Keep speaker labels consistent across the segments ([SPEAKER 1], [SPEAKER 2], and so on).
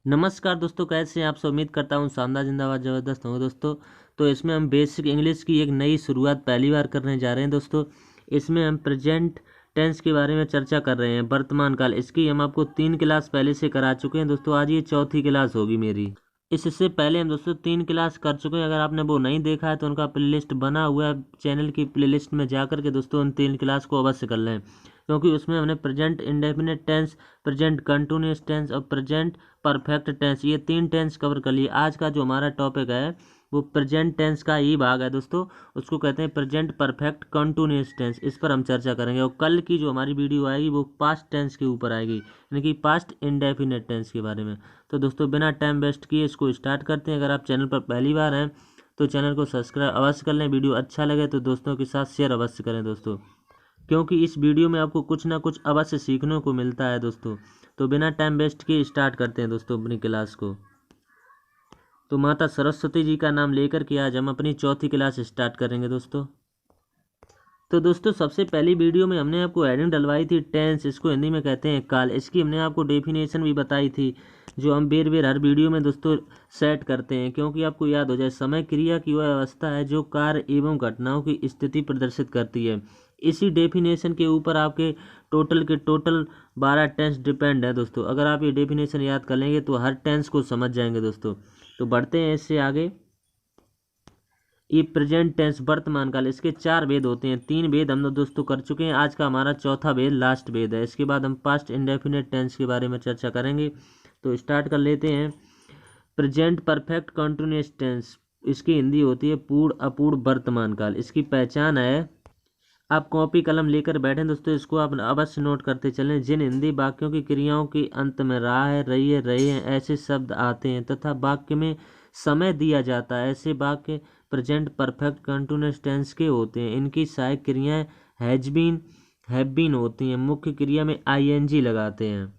[SPEAKER 1] नमस्कार दोस्तों, कैसे हैं आप सब। उम्मीद करता हूँ शानदार जिंदाबाद ज़बरदस्त होंगे दोस्तों। तो इसमें हम बेसिक इंग्लिश की एक नई शुरुआत पहली बार करने जा रहे हैं दोस्तों। इसमें हम प्रेजेंट टेंस के बारे में चर्चा कर रहे हैं, वर्तमान काल। इसकी हम आपको 3 क्लास पहले से करा चुके हैं दोस्तों। आज ये चौथी क्लास होगी मेरी। इससे पहले हम दोस्तों 3 क्लास कर चुके हैं। अगर आपने वो नहीं देखा है तो उनका प्लेलिस्ट बना हुआ है, चैनल की प्लेलिस्ट में जा कर के दोस्तों उन 3 क्लास को अवश्य कर लें, क्योंकि उसमें हमने present indefinite tense, present continuous tense और प्रेजेंट परफेक्ट टेंस, ये 3 टेंस कवर कर लिए। आज का जो हमारा टॉपिक है वो प्रेजेंट टेंस का ही भाग है दोस्तों। उसको कहते हैं प्रेजेंट परफेक्ट कंटिन्यूअस टेंस। इस पर हम चर्चा करेंगे। और कल की जो हमारी वीडियो आएगी वो पास्ट टेंस के ऊपर आएगी, यानी कि पास्ट इंडेफिनिट टेंस के बारे में। तो दोस्तों बिना टाइम वेस्ट किए इसको स्टार्ट करते हैं। अगर आप चैनल पर पहली बार हैं तो चैनल को सब्सक्राइब अवश्य कर लें। वीडियो अच्छा लगे तो दोस्तों के साथ शेयर अवश्य करें दोस्तों, क्योंकि इस वीडियो में आपको कुछ ना कुछ अवश्य सीखने को मिलता है दोस्तों। तो बिना टाइम वेस्ट किए स्टार्ट करते हैं दोस्तों अपनी क्लास को। तो माता सरस्वती जी का नाम लेकर के आज हम अपनी चौथी क्लास स्टार्ट करेंगे दोस्तों। तो दोस्तों सबसे पहली वीडियो में हमने आपको हेडिंग डलवाई थी टेंस, इसको हिंदी में कहते हैं काल। इसकी हमने आपको डेफिनेशन भी बताई थी, जो हम बेर बेर हर वीडियो में दोस्तों सेट करते हैं, क्योंकि आपको याद हो जाए। समय क्रिया की वह अवस्था है जो कार्य एवं घटनाओं की स्थिति प्रदर्शित करती है। इसी डेफिनेशन के ऊपर आपके टोटल के टोटल 12 टेंस डिपेंड है दोस्तों। अगर आप ये डेफिनेशन याद कर लेंगे तो हर टेंस को समझ जाएंगे दोस्तों। तो बढ़ते हैं इससे आगे। ये प्रेजेंट टेंस वर्तमान काल, इसके 4 भेद होते हैं। 3 भेद हम लोग दोस्तों कर चुके हैं। आज का हमारा चौथा भेद लास्ट भेद है। इसके बाद हम पास्ट इंडेफिनिट टेंस के बारे में चर्चा करेंगे। तो स्टार्ट कर लेते हैं। प्रेजेंट परफेक्ट कंटिन्यूअस टेंस, इसकी हिंदी होती है पूर्ण अपूर्ण वर्तमान काल। इसकी पहचान है, आप कॉपी कलम लेकर बैठें दोस्तों, इसको आप अवश्य नोट करते चलें। जिन हिंदी वाक्यों की क्रियाओं के अंत में रहा है, रही है, रहे हैं ऐसे शब्द आते हैं तथा वाक्य में समय दिया जाता है, ऐसे वाक्य प्रेजेंट परफेक्ट कंटिन्यूअस टेंस के होते हैं। इनकी सहायक क्रियाएं हैज बीन, हैव बीन होती हैं। मुख्य क्रिया में आईएनजी लगाते हैं।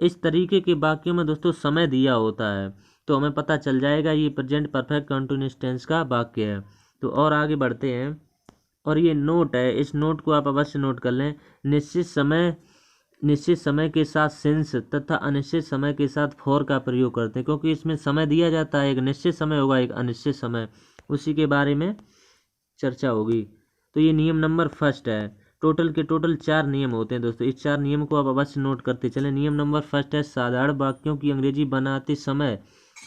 [SPEAKER 1] इस तरीके के वाक्यों में दोस्तों समय दिया होता है, तो हमें पता चल जाएगा ये प्रेजेंट परफेक्ट कंटिन्यूअस टेंस का वाक्य है। तो और आगे बढ़ते हैं। और ये नोट है, इस नोट को आप अवश्य नोट कर लें। निश्चित समय के साथ सिंस तथा अनिश्चित समय के साथ फॉर का प्रयोग करते हैं, क्योंकि इसमें समय दिया जाता है। एक निश्चित समय होगा, एक अनिश्चित समय, उसी के बारे में चर्चा होगी। तो ये नियम नंबर फर्स्ट है। टोटल के टोटल 4 नियम होते हैं दोस्तों। इस 4 नियम को आप अवश्य नोट करते चलें। नियम नंबर फर्स्ट है, साधारण वाक्यों की अंग्रेजी बनाते समय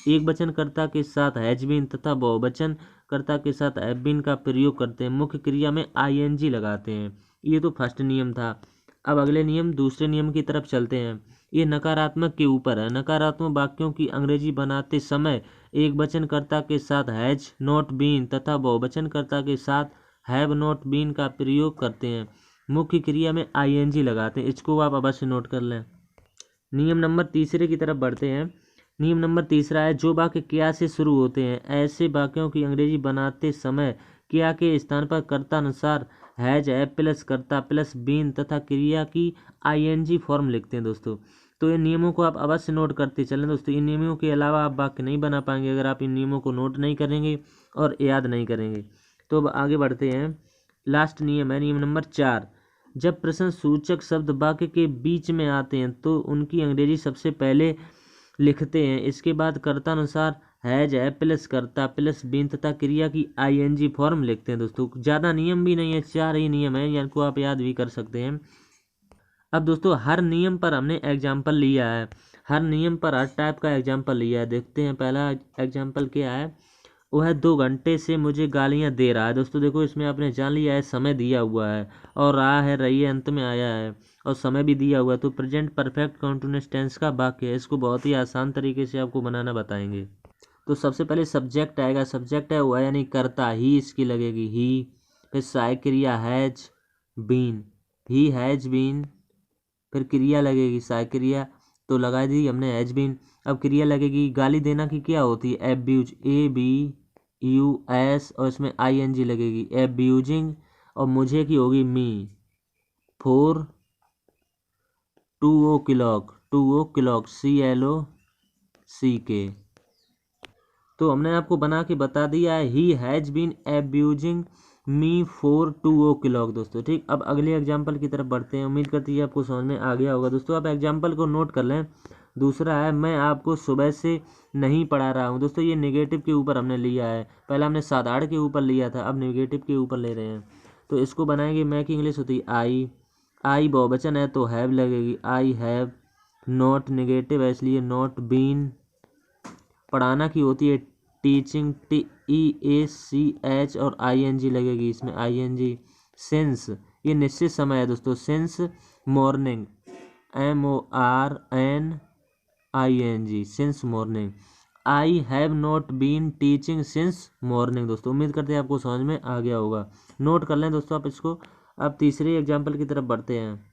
[SPEAKER 1] एक वचनकर्ता के साथ हैज बीन तथा बहुवचन कर्ता के साथ हैव बीन का प्रयोग करते हैं। मुख्य क्रिया में आईएनजी लगाते हैं। ये तो फर्स्ट नियम था। अब अगले नियम, दूसरे नियम की तरफ चलते हैं। ये नकारात्मक के ऊपर है। नकारात्मक वाक्यों की अंग्रेजी बनाते समय एक वचनकर्ता के साथ हैज नॉट बीन तथा बहुवचनकर्ता के साथ हैव नॉट बीन का प्रयोग करते हैं। मुख्य क्रिया में आईएनजी लगाते हैं। इसको आप अवश्य नोट कर लें। नियम नंबर तीसरे की तरफ बढ़ते हैं। नियम नंबर तीसरा है, जो वाक्य क्या से शुरू होते हैं ऐसे वाक्यों की अंग्रेजी बनाते समय क्या के स्थान पर कर्ता अनुसार हैज, हैव प्लस कर्ता प्लस बीन तथा क्रिया की आईएनजी फॉर्म लिखते हैं दोस्तों। तो इन नियमों को आप अवश्य नोट करते चलें दोस्तों। इन नियमों के अलावा आप वाक्य नहीं बना पाएंगे अगर आप इन नियमों को नोट नहीं करेंगे और याद नहीं करेंगे। तो अब आगे बढ़ते हैं। लास्ट नियम है नियम नंबर 4। जब प्रश्न सूचक शब्द वाक्य के बीच में आते हैं तो उनकी अंग्रेजी सबसे पहले लिखते हैं। इसके बाद कर्ता अनुसार हैज, है प्लस कर्ता प्लस बीन तथा क्रिया की आईएनजी फॉर्म लिखते हैं दोस्तों। ज़्यादा नियम भी नहीं है, 4 ही नियम है, इनको आप याद भी कर सकते हैं। अब दोस्तों हर नियम पर हमने एग्जाम्पल लिया है। हर नियम पर हर टाइप का एग्जाम्पल लिया है। देखते हैं पहला एग्जाम्पल क्या है। वह 2 घंटे से मुझे गालियां दे रहा है। दोस्तों देखो, इसमें आपने जान लिया है समय दिया हुआ है और रहा है, रही है अंत में आया है और समय भी दिया हुआ है। तो प्रेजेंट परफेक्ट कंटिन्यूअस टेंस का वाक्य है। इसको बहुत ही आसान तरीके से आपको बनाना बताएंगे। तो सबसे पहले सब्जेक्ट आएगा। सब्जेक्ट है वह, यानी कर्ता, ही इसकी लगेगी ही। फिर सहायक क्रिया has been, he has been. फिर क्रिया लगेगी सहायक क्रिया, तो लगा दी हमने हैज बीन। अब क्रिया लगेगी, गाली देना की क्या होती है, एब्यूज, ABUS, और इसमें ING लगेगी, एब्यूजिंग। और मुझे की होगी मी। 4 2 o'clock, 2 o'clock, CLOCK। तो हमने आपको बना के बता दिया है, he has been abusing me 4 2 o'clock दोस्तों। ठीक, अब अगले एग्जाम्पल की तरफ बढ़ते हैं। उम्मीद करती है आपको समझ में आ गया होगा दोस्तों। आप एग्जाम्पल को नोट कर लें। दूसरा है मैं आपको सुबह से नहीं पढ़ा रहा हूँ। दोस्तों ये नेगेटिव के ऊपर हमने लिया है, पहले हमने साधारण के ऊपर लिया था, अब नेगेटिव के ऊपर ले रहे हैं। तो इसको बनाएंगे, मैं की इंग्लिश होती है आई बहुवचन है तो हैव लगेगी, आई हैव नॉट नेगेटिव है इसलिए नॉट बीन। पढ़ाना की होती है टीचिंग, TEACH और ING लगेगी इसमें, ING। सिंस ये निश्चित समय है दोस्तों, since morning, MORNING, since morning. I have not been teaching since morning. दोस्तों उम्मीद करते हैं आपको समझ में आ गया होगा, नोट कर लें दोस्तों आप इसको। अब तीसरे एग्जाम्पल की तरफ बढ़ते हैं।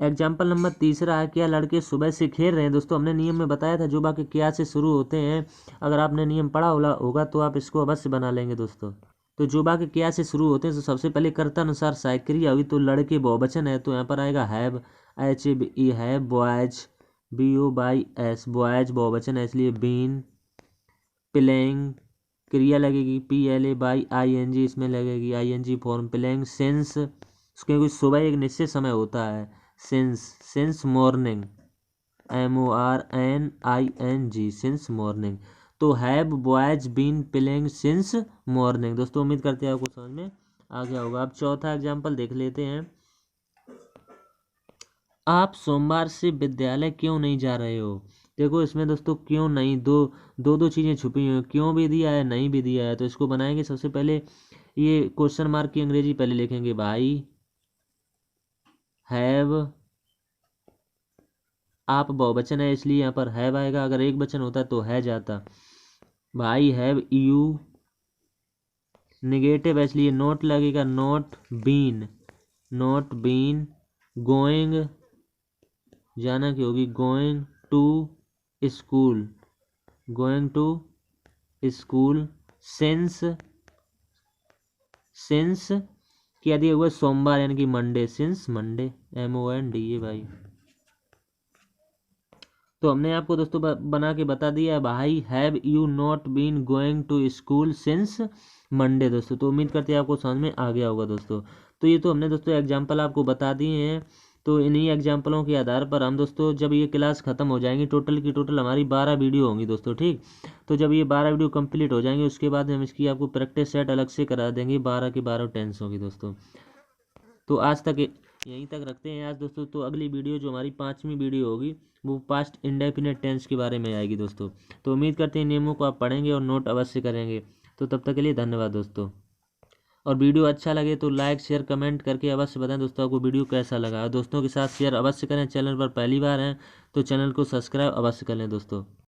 [SPEAKER 1] एग्जाम्पल नंबर तीसरा है, क्या लड़के सुबह से खेल रहे हैं। दोस्तों हमने नियम में बताया था जुबा के क्या से शुरू होते हैं, अगर आपने नियम पढ़ा होगा तो आप इसको अवश्य बना लेंगे दोस्तों। तो जुबा के क्या से शुरू होते हैं, तो सबसे पहले कर्ता अनुसार सहायक क्रिया हुई, तो लड़के बहुवचन है तो यहाँ पर आएगा have, HAVE have, boys BOYS boys बहुवचन है इसलिए बीन। प्लेइंग क्रिया लगेगी PLAYING, इसमें लगेगी ING फॉर्म प्लेइंग। सिंस क्योंकि सुबह एक निश्चित समय होता है, since morning, MORNING, since morning. तो have boys been playing since morning. दोस्तों उम्मीद करते हैं आपको समझ में आ गया होगा। अब चौथा एग्जाम्पल देख लेते हैं। आप सोमवार से विद्यालय क्यों नहीं जा रहे हो। देखो इसमें दोस्तों क्यों नहीं, दो चीज़ें छुपी हुई हैं, क्यों भी दिया है नहीं भी दिया है। तो इसको बनाएंगे, सबसे पहले ये क्वेश्चन मार्क की अंग्रेजी पहले लिखेंगे, भाई हैव, आप बहुवचन है इसलिए यहाँ पर हैव आएगा, अगर एक वचन होता तो है जाता। भाई हैव यू नेगेटिव है इसलिए नोट लगेगा, नॉट बीन गोइंग, जाना की होगी गोइंग टू स्कूल, सिंस क्या दिया हुआ सोमवार यानी कि मंडे, सिंस मंडे, MONDE भाई। तो हमने आपको दोस्तों बना के बता दिया, भाई have you not been going to school since Monday. दोस्तों तो उम्मीद करते हैं आपको समझ में आ गया होगा दोस्तों। तो ये तो हमने दोस्तों एग्जाम्पल आपको बता दिए हैं। तो इन्हीं एग्जाम्पलों के आधार पर हम दोस्तों जब ये क्लास ख़त्म हो जाएंगी, टोटल की टोटल हमारी 12 वीडियो होंगी दोस्तों, ठीक। तो जब ये 12 वीडियो कंप्लीट हो जाएंगे उसके बाद हम इसकी आपको प्रैक्टिस सेट अलग से करा देंगे, 12 की 12 टेंस होगी दोस्तों। तो आज तक यहीं तक रखते हैं आज दोस्तों। तो अगली वीडियो जो हमारी 5वीं वीडियो होगी वो पास्ट इंडेफिनिट टेंस के बारे में आएगी दोस्तों। तो उम्मीद करते हैं नियमों को आप पढ़ेंगे और नोट अवश्य करेंगे। तो तब तक के लिए धन्यवाद दोस्तों। और वीडियो अच्छा लगे तो लाइक शेयर कमेंट करके अवश्य बताएं दोस्तों आपको वीडियो कैसा लगा। दोस्तों के साथ शेयर अवश्य करें, चैनल पर पहली बार हैं तो चैनल को सब्सक्राइब अवश्य करें दोस्तों।